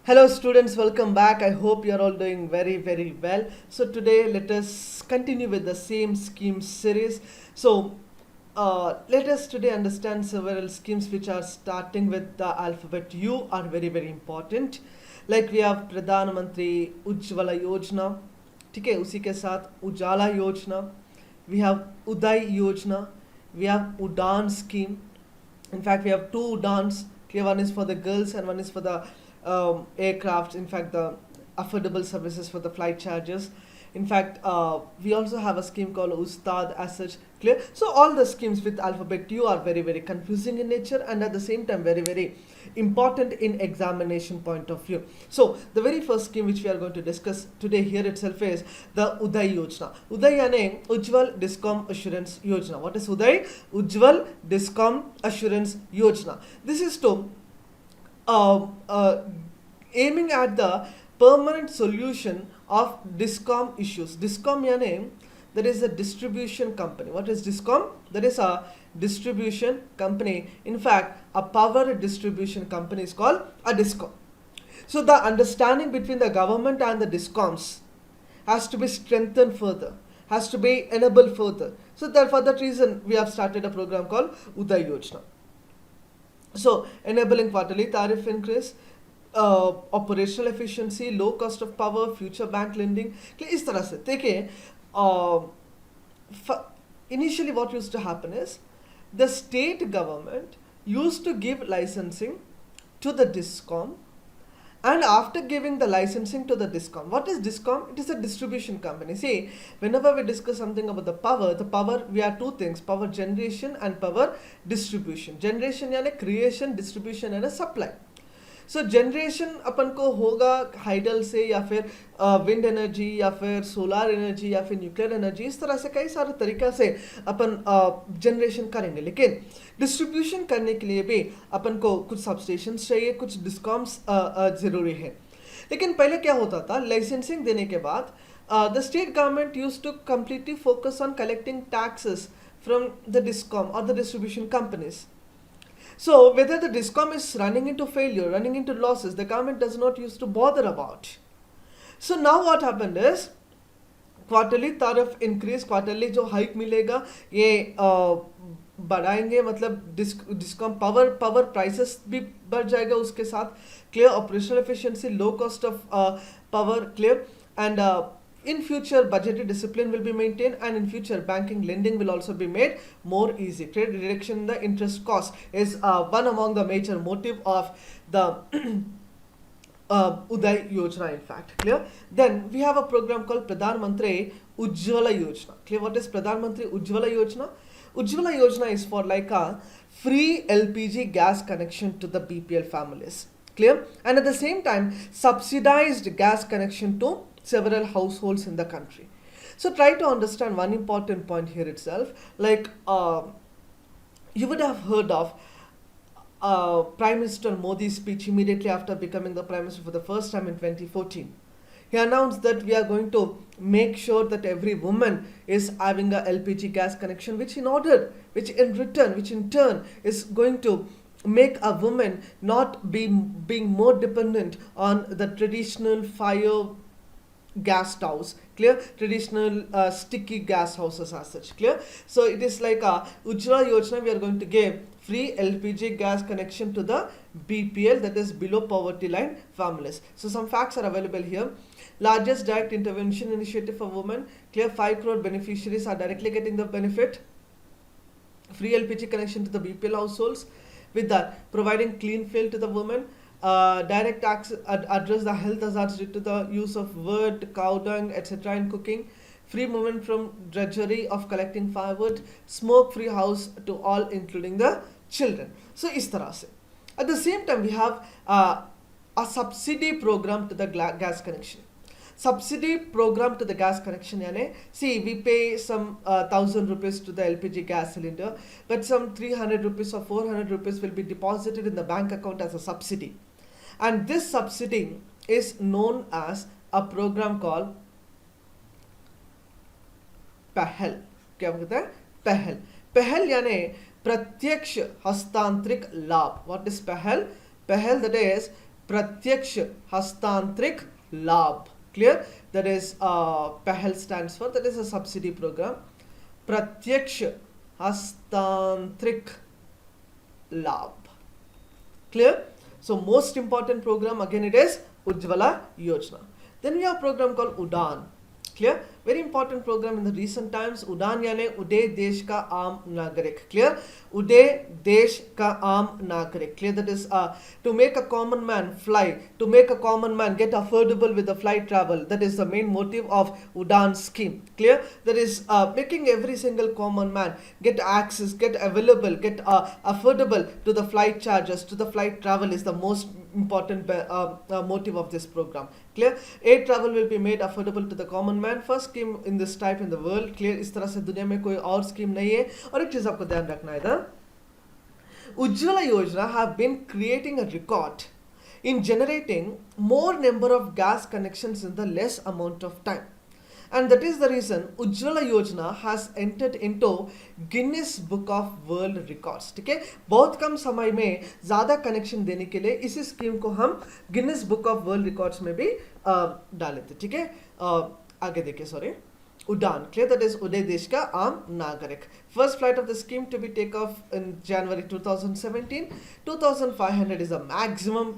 Hello students, welcome back. I hope you are all doing very well. So today let us continue with the same scheme series. So let us today understand several schemes which are starting with the alphabet U are very important. Like we have Pradhanmantri Ujjwala Yojana, ठीक है, उसी के साथ उजाला योजना, we have Uday Yojana, we have Udan scheme. In fact, we have two Udans. Okay, one is for the girls and one is for the aircraft. In fact, the affordable services for the flight charges. In fact, we also have a scheme called Ustad as such. Clear? So all the schemes with alphabet U are very confusing in nature and at the same time very important in examination point of view. So the very first scheme which we are going to discuss today here itself is the Uday Yojana. Uday यानी Ujjwal Discom Assurance Yojana. What is Uday? Ujjwal Discom Assurance Yojana. This is to aiming at the permanent solution of discom issues. Discom यानी there is a distribution company. What is discom? There is a distribution company. In fact, a power distribution company is called a discom. So the understanding between the government and the discoms has to be strengthened further, has to be enabled further. So that for that reason we have started a program called Uday Yojana. So enabling quarterly tariff increase, operational efficiency, low cost of power, future bank lending. इस तरह से देखिए, initially what used to happen is the state government used to give licensing to the discom, and after giving the licensing to the discom, what is discom? It is a distribution company. See, whenever we discuss something about the power, we have two things: power generation and power distribution. Generation यानी creation, distribution यानी supply. So generation अपन को होगा hydel से या फिर wind energy या फिर solar energy या फिर न्यूक्लियर एनर्जी, इस तरह से कई सारे तरीक़ा से अपन जनरेशन करेंगे. लेकिन डिस्ट्रीब्यूशन करने के लिए भी अपन को कुछ सबस्टेशंस चाहिए, कुछ डिस्कॉम्स ज़रूरी है. लेकिन पहले क्या होता था, लाइसेंसिंग देने के बाद the state government used to completely focus on collecting taxes from the discom और the distribution companies. So whether the discom is running into failure, running into losses, the government does not used to bother about. So now what happened is quarterly tariff increase, quarterly जो hike मिलेगा ये बढ़ाएंगे, मतलब discom power prices भी बढ़ जाएगा उसके साथ. Clear operational efficiency, low cost of power, clear, and in future budgetary discipline will be maintained, and in future banking lending will also be made more easy. Trade reduction in the interest cost is one among the major motive of the Uday Yojana, in fact. Clear? Then we have a program called Pradhanmantri Ujjwala Yojana. Clear? What is Pradhanmantri Ujjwala Yojana? Ujjwala Yojana is for like a free LPG gas connection to the BPL families. Clear? And at the same time subsidized gas connection to several households in the country. So try to understand one important point here itself. Like you would have heard of Prime Minister Modi's speech immediately after becoming the Prime Minister for the first time in 2014. He announced that we are going to make sure that every woman is having a LPG gas connection, which in turn is going to make a woman not being more dependent on the traditional fire gas stoves. Clear? Traditional sticky gas houses as such. Clear? So it is like a Ujjwala Yojana. We are going to give free LPG gas connection to the BPL, that is below poverty line families. So some facts are available here. Largest direct intervention initiative for women. Clear? 5 crore beneficiaries are directly getting the benefit. Free LPG connection to the BPL households. With that, providing clean fuel to the women. Direct address the health hazards due to the use of wood, cow dung, etc. in cooking. Free movement from drudgery of collecting firewood. Smoke-free house to all, including the children. So, is tarah se. At the same time, we have a subsidy program to the gas connection. Subsidy program to the gas connection यानी, see, we pay some 1,000 rupees to the LPG gas cylinder, but some 300 rupees or 400 rupees will be deposited in the bank account as a subsidy. And this subsidy is known as a program called पहल. क्या कहते हैं? पहल. पहल यानी प्रत्यक्ष हस्तांतरिक लाभ. What is पहल? Pahal, that is प्रत्यक्ष हस्तांतरित लाभ. Clear? That is PAHL stands for, that is a subsidy program. प्रत्यक्ष हस्तांतरित लाभ. Clear? So most important program again it is Ujjwala Yojana. Then we have a program called Udaan. Clear? Very important program in the recent times. Udaan यानी उदय देश का आम नागरिक. Clear? उदय देश का आम नागरिक. Clear? That is to make a common man fly, to make a common man get affordable with the flight travel. That is the main motive of Udaan scheme. Clear? That is making every single common man get access, get available, get affordable to the flight charges, to the flight travel is the most important motive of this program. Clear? Air travel will be made affordable to the common man. First scheme in this type in the world. Clear? इस तरह से दुनिया में कोई और scheme नहीं है. और एक चीज आपको ध्यान रखना है था, Ujjwala Yojana have been creating a record in generating more number of gas connections in the less amount of time. And that is the reason Ujjwala Yojana has entered into Guinness Book of World Records. ठीक है, बहुत कम समय में ज़्यादा connection देने के लिए इसी स्कीम को हम Guinness book of world records में भी डाले थे. ठीक है, आगे देखिए, sorry, Udaan. Clear? That is उदय देश का आम नागरिक. First flight of the scheme to be take off in January 2017. 2,500 is the maximum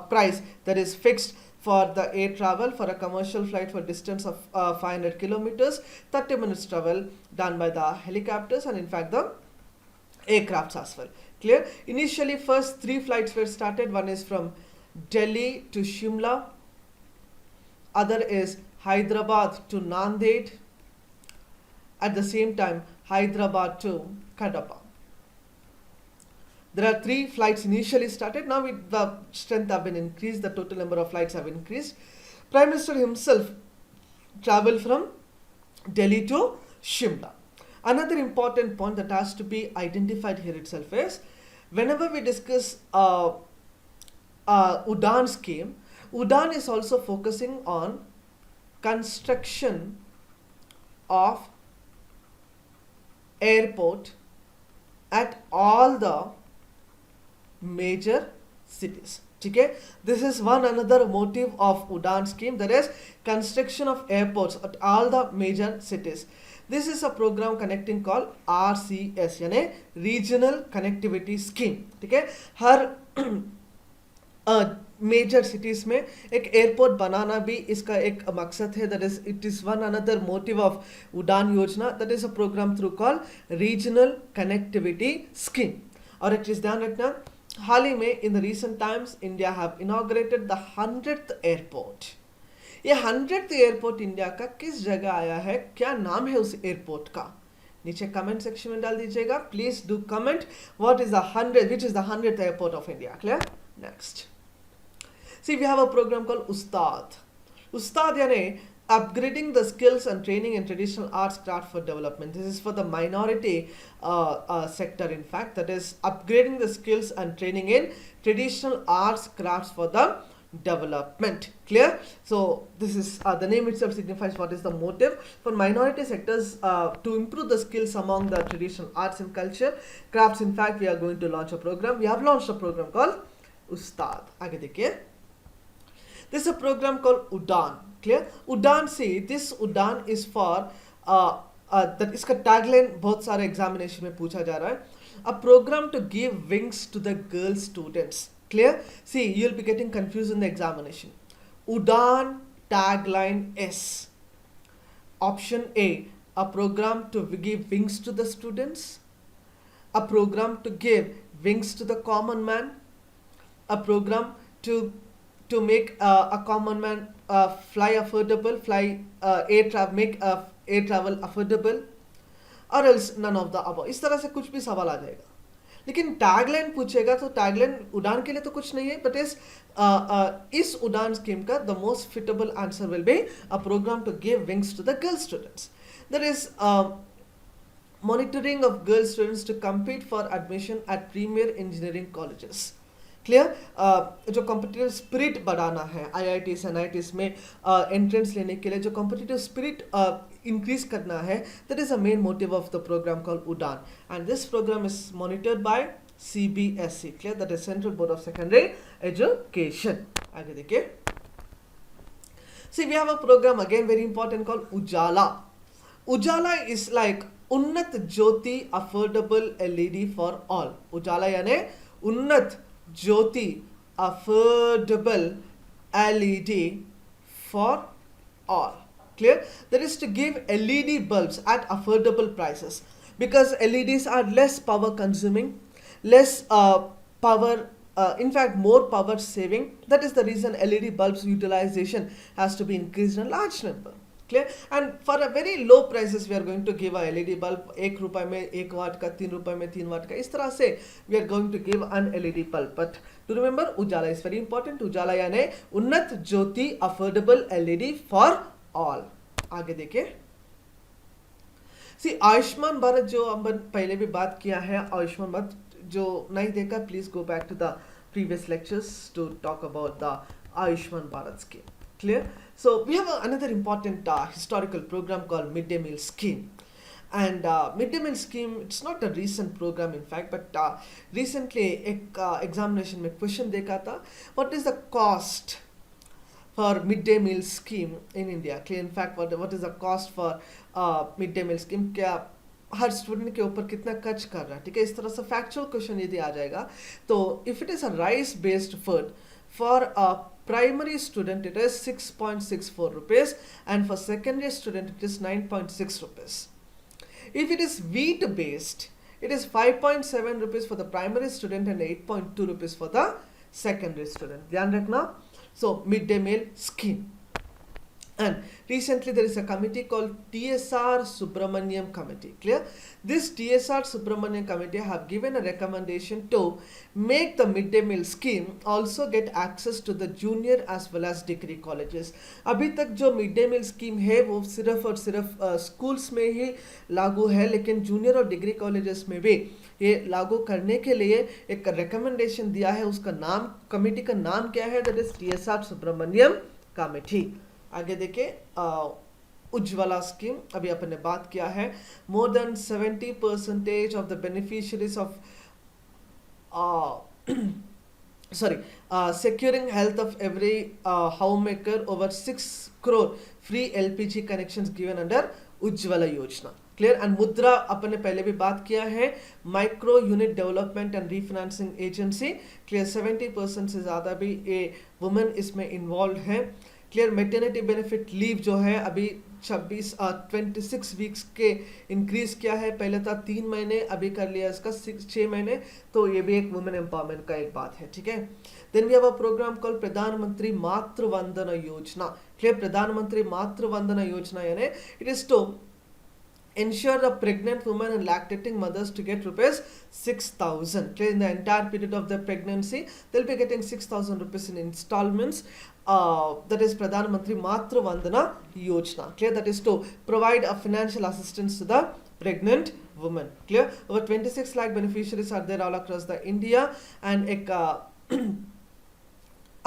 price that is fixed for the air travel for a commercial flight for distance of 500 kilometers. 30 minutes travel done by the helicopters and in fact the aircrafts as well. Clear? Initially first 3 flights were started. One is from Delhi to Shimla. Other is Hyderabad to Nanded. At the same time, Hyderabad to Kadapa. There are 3 flights initially started. Now with the strength have been increased, the total number of flights have increased. Prime Minister himself traveled from Delhi to Shimla. Another important point that has to be identified here itself is, whenever we discuss Udaan scheme, Udaan is also focusing on construction of airport at all the major cities. Okay, this is one another motive of Udaan scheme, that is construction of airports at all the major cities. This is a program connecting called RCS यानी Regional Connectivity Scheme. ठीक है, हर major cities में एक airport बनाना भी इसका एक मकसद है. That is it is one another motive of Udaan Yojana. That is a programme through call regional connectivity scheme. और एक चीज ध्यान रखना, हाल ही में in the recent times India have inaugurated the 100th airport. ये 100th एयरपोर्ट इंडिया का किस जगह आया है, क्या नाम है उस एयरपोर्ट का, नीचे कमेंट सेक्शन में डाल दीजिएगा. Please do comment what is the 100th, which is the 100th airport of India. Clear? Next, see, we have a program called Ustad. Ustad यानी upgrading the skills and training in traditional arts craft for development. This is for the minority sector, in fact, that is upgrading the skills and training in traditional arts crafts for the development. Clear? So this is the name itself signifies what is the motive for minority sectors to improve the skills among the traditional arts and culture crafts. In fact, we are going to launch a program. We have launched a program called Ustad. आगे देखिए. This is a program called Udaan. Clear? Udaan, see, this Udaan is for that इसका tagline बहुत सारे examination में पूछा जा रहा है. A program to give wings to the girl students. Clear? See, you'll be getting confused in the examination. Udaan tagline is option A, a program to give wings to the students, a program to give wings to the common man, a program to make a common man fly affordable, make air travel affordable, or else none of the above. इस तरह से कुछ भी सवाल आ जाएगा. लेकिन tagline पूछेगा तो टैगलाइन उड़ान के लिए तो कुछ नहीं है, बट इस उड़ान स्कीम का the most fittable answer will be a program to give wings to the girl students. That is monitoring of girl students to compete for admission at premier engineering colleges. Clear? जो competitive spirit बढ़ाना है IITs NITs में entrance लेने के लिए, जो competitive spirit increase करना है, that is a main motive of the program called Udaan. And this program is monitored by CBSE, clear, that is Central Board of Secondary Education. आगे देखिए, see we have a program again very important called Ujala. Ujala is like Unnat Jyoti affordable LED for all. Ujala यानी उन्नत ज्योति affordable LED for all. Clear? That is to give LED bulbs at affordable prices, because LEDs are less power consuming, less power, in fact more power saving. That is the reason LED bulbs utilization has to be increased in a large number. Clear? And for a very low prices we are going to give a LED bulb 1 रुपए में 1 वाट का, 3 रुपए में 3 वाट का, इस तरह से we are going to give an LED bulb. But to remember, Ujala is very important. Ujala यानी उन्नत ज्योति affordable LED for all. आगे देखिए, सी आयुष्मान भारत जो हम पहले भी बात किया है, आयुष्मान भारत जो नहीं देखा, please go back to the previous lectures to talk about the Ayushman Bharat scheme. Clear? So we have another important historical program called Midday Meal Scheme. And Midday Meal Scheme, it's not a recent program in fact, but recently एक examination में question देखा था, what is the cost for midday meal scheme in India? Clear? In fact, what is the cost for midday meal scheme? क्या हर student के ऊपर कितना खर्च कर रहा है, ठीक है, इस तरह से फैक्चुअल क्वेश्चन यदि आ जाएगा तो if it is a rice based food for a primary student it is 6.64 rupees, and for secondary student it is 9.6 rupees. If it is wheat based, it is 5.7 rupees for the primary student and 8.2 rupees for the secondary student. ध्यान रखना. So midday meal scheme. And recently there is a committee called TSR Subramaniam Committee. Clear? This TSR Subramaniam Committee have given a recommendation to make the midday meal scheme also get access to the junior as well as degree colleges. अभी तक जो midday meal scheme है वो सिर्फ और सिर्फ schools में ही लागू है, लेकिन junior और degree colleges में भी ये लागू करने के लिए एक recommendation दिया है. उसका नाम, committee का नाम क्या है? That is TSR Subramaniam Committee. आगे देखिए, उज्ज्वला स्कीम अभी अपन ने बात किया है. More than 70% of the beneficiaries of securing health of every homemaker, over 6 crore free LPG connections given under Ujjwala योजना. क्लियर? एंड मुद्रा अपन ने पहले भी बात किया है, micro unit development and refinancing agency. Clear? 70% से ज़्यादा भी ये वुमेन इसमें इन्वॉल्व है. क्लियर? मेटर्निटी बेनिफिट लीव जो है अभी 26 वीक्स के इंक्रीज किया है. पहले था 3 महीने, अभी कर लिया इसका 6 महीने. तो ये भी एक वुमेन एम्पावरमेंट का एक बात है, ठीक है. Then we have a programme called Pradhan Mantri Matru Vandana योजना. क्लियर? प्रधानमंत्री मातृ वंदना योजना यानी it is to ensure the pregnant women and lactating mothers to get rupees 6,000. Clear? In the entire period of their pregnancy they'll be getting 6,000 rupees in installments. That is Pradhanmantri Matru Vandana Yojana. Clear? That is to provide a financial assistance to the pregnant woman. Clear? Over 26 lakh beneficiaries are there all across the India, and एक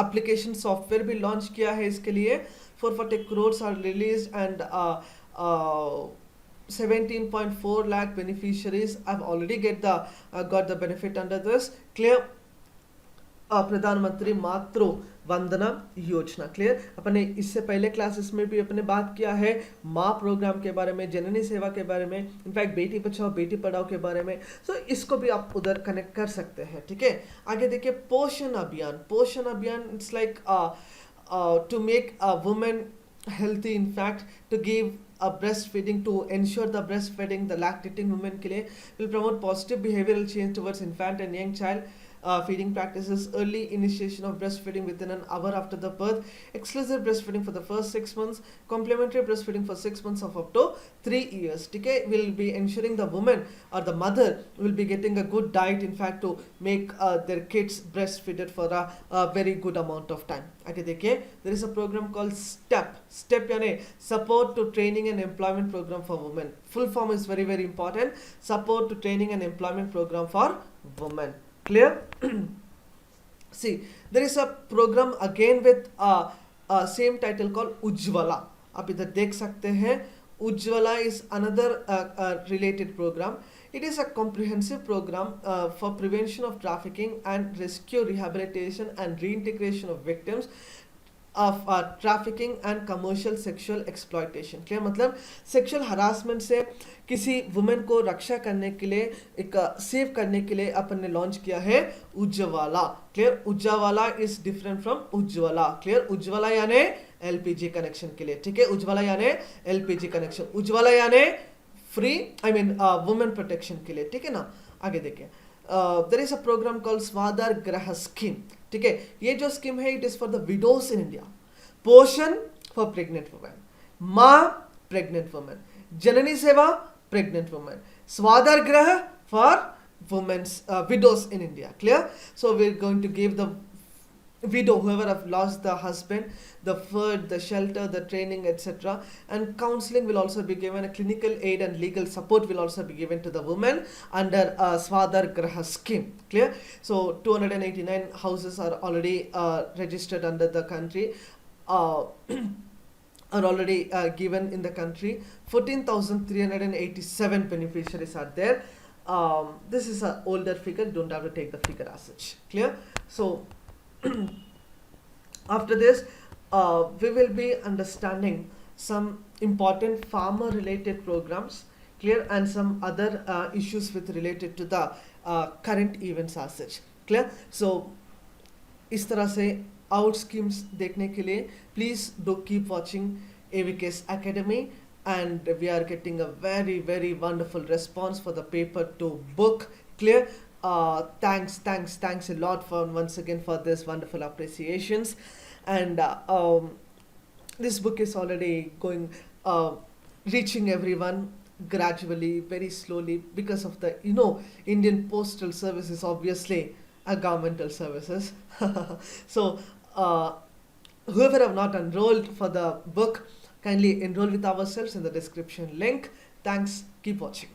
application software भी launch किया है इसके लिए. 440 crores are released, and 17.4 lakh beneficiaries have already got the benefit under this. Clear? प्रधानमंत्री मातृ वंदना योजना. Clear? अपने इससे पहले क्लासेस में भी अपने बात किया है माँ प्रोग्राम के बारे में, जननी सेवा के बारे में, इनफैक्ट बेटी बचाओ बेटी पढ़ाओ के बारे में. सो इसको भी आप उधर कनेक्ट कर सकते हैं, ठीक है. आगे देखिए, पोषण Abhiyan. Poshan Abhiyan it's like to make a women healthy, in fact to give a breastfeeding, to ensure the breastfeeding, the lactating women के लिए will promote positive behavioral change towards infant and young child feeding practices, early initiation of breastfeeding within an hour after the birth, exclusive breastfeeding for the first 6 months, complementary breastfeeding for 6 months of up to 3 years. Okay, will be ensuring the woman or the mother will be getting a good diet, in fact to make their kids breastfeeded for a very good amount of time. Okay, देखिए, there is a program called STEP यानी support to training and employment program for women. Full form is very very important. Support to training and employment program for women. Clear? See, there is a program again with same title called Ujjwala. आप इधर देख सकते हैं. Ujjwala is another related program. It is a comprehensive program for prevention of trafficking and rescue, rehabilitation and reintegration of victims of trafficking and commercial sexual exploitation. Clear, मतलब sexual harassment से किसी women को रक्षा करने के लिए, एक save करने के लिए अपन ने लॉन्च किया है Ujjwala. Clear, Ujjwala is different from Ujjwala. Clear, Ujjwala यानी एलपीजी कनेक्शन के लिए, ठीक है, उज्ज्वला यानी एलपीजी कनेक्शन, उज्ज्वला यानी free, I mean women protection के लिए, ठीक है ना। आगे देखिए, there is a programme called Swadhar Greh scheme, ठीक है। ये जो स्कीम है, it is for the widows in India. Poshan for pregnant women, Maa pregnant women, Janani Seva pregnant women, Swadhar Greh for women's widows in India. Clear? So we're going to give the widow, whoever have lost the husband, the food, the shelter, the training, etc. And counseling will also be given. A clinical aid and legal support will also be given to the women under Swadhar Graha scheme. Clear? So 289 houses are already registered under the country. Are already given in the country. 14,387 beneficiaries are there. This is an older figure, don't have to take the figure as such. Clear? So after this, we will be understanding some important farmer related programs, clear, and some other issues with related to the current events as such. Clear? So इस तरह से out schemes देखने के लिए please do keep watching AVK's Academy, and we are getting a very wonderful response for the paper to book. Clear? Thanks a lot for once again for this wonderful appreciations. And this book is already going reaching everyone gradually, very slowly, because of the Indian Postal Service is obviously a governmental services. So whoever have not enrolled for the book, kindly enroll with ourselves in the description link. Thanks, keep watching.